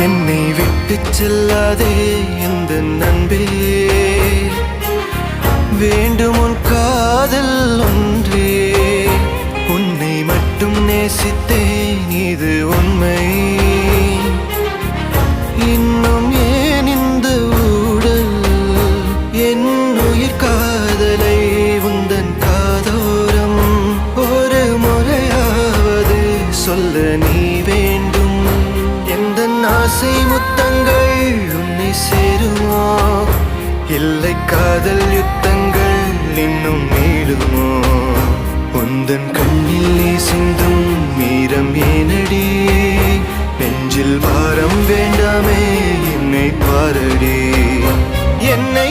என்னை விட்டு செல்லாதே இந்த நண்பே, வேண்டும் உன் காதல் ஒன்றே. உன்னை மட்டும் நேசித்தேன் இது உண்மை. இன்னும் ஏன் இந்த ஊடல் என் உயிர் காதலை உந்தன் காதோரம் ஒரு முறையாவது சொல்ல நீ வேண்டும். எந்த ஆசை முத்தங்கள் உன்னை சேருமோ, இல்லை காதல் யுத்தங்கள் இன்னும் நீளுமோ. உந்தன் கண்ணில் நீ சிந்தும் மீரம் ஏனடி, நெஞ்சில் பாரம் வேண்டாமே என்னை பாரடி. என்னை